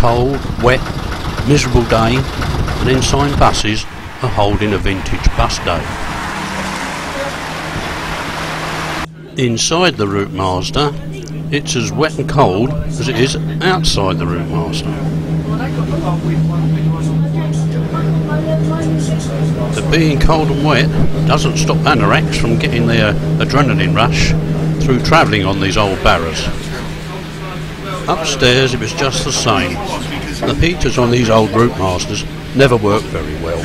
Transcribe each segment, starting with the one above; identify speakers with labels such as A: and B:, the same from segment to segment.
A: cold, wet, miserable day, and Ensign buses are holding a vintage bus day. Inside the Route Master, it's as wet and cold as it is outside the Route Master. The being cold and wet doesn't stop anoraks from getting their adrenaline rush through travelling on these old barrows. Upstairs it was just the same. The heaters on these old Route Masters never worked very well.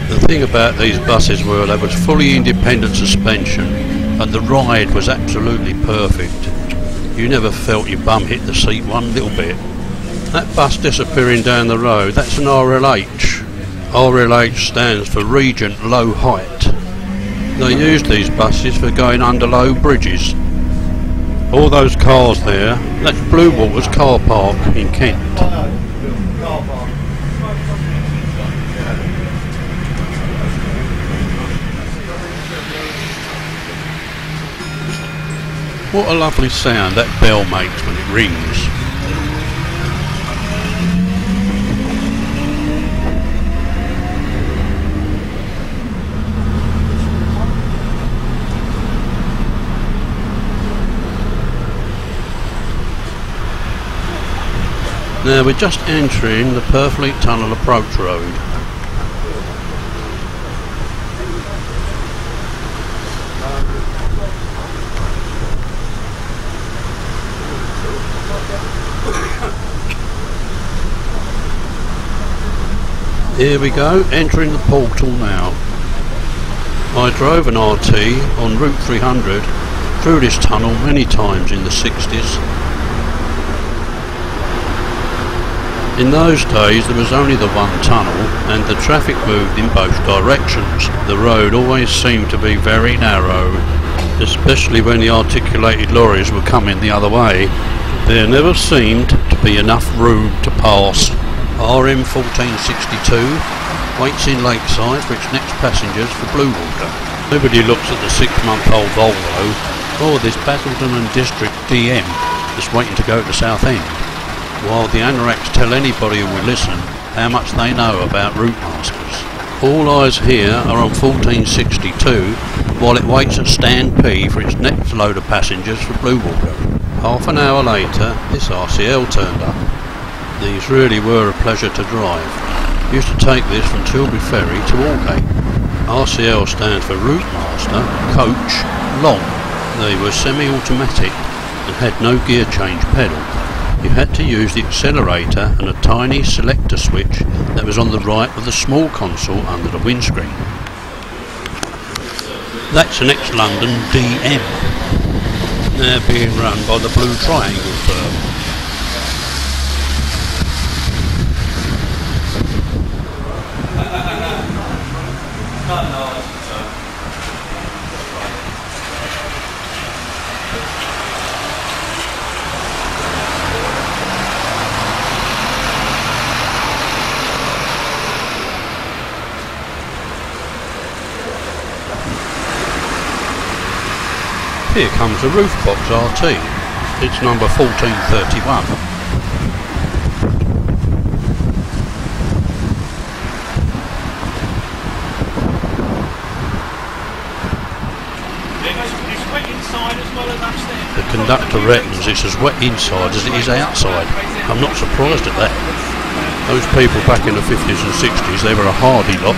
A: The thing about these buses were they was fully independent suspension, and the ride was absolutely perfect. You never felt your bum hit the seat one little bit. That bus disappearing down the road, that's an RLH. RLH stands for Regent Low Height. They use these buses for going under low bridges. All those cars there, that's Bluewater's car park in Kent. What a lovely sound that bell makes when it rings. Now we're just entering the Purfleet Tunnel approach road. Here we go, entering the portal now. I drove an RT on Route 300 through this tunnel many times in the 60s. In those days there was only the one tunnel and the traffic moved in both directions. The road always seemed to be very narrow, especially when the articulated lorries were coming the other way. There never seemed to be enough room to pass. RM 1462 waits in Lakeside for its next passengers for Bluewater. Nobody looks at the 6-month-old Volvo or this Basildon and District DM that's waiting to go to Southend, while the anoraks tell anybody who will listen how much they know about Route Masters. All eyes here are on 1462 while it waits at Stand P for its next load of passengers for Bluewater. Half an hour later this RCL turned up. These really were a pleasure to drive. Used to take this from Tilbury Ferry to Aldgate. RCL stands for Route Master, Coach, Long. They were semi-automatic and had no gear change pedal. You had to use the accelerator and a tiny selector switch that was on the right of the small console under the windscreen. That's an ex-London DM. They're being run by the Blue Triangle firm. Here comes a roof box RT. It's number 1431. The conductor reckons it's as wet inside as it is outside. I'm not surprised at that. Those people back in the 50s and 60s, they were a hardy lot.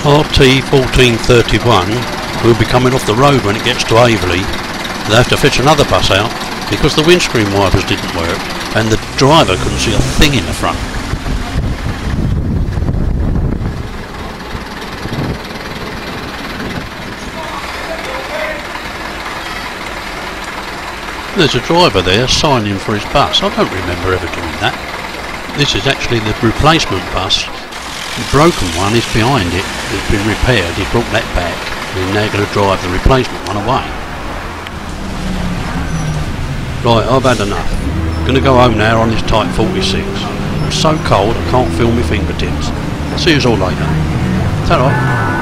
A: RT 1431 will be coming off the road when it gets to Averley. They have to fetch another bus out because the windscreen wipers didn't work and the driver couldn't see a thing in the front. There's a driver there signing for his bus. I don't remember ever doing that. This is actually the replacement bus. The broken one is behind it. It's been repaired. He brought that back and they're going to drive the replacement one away. Right, I've had enough. Going to go home now on this Type 46. I'm so cold I can't feel my fingertips. See you all later. Ta-ra.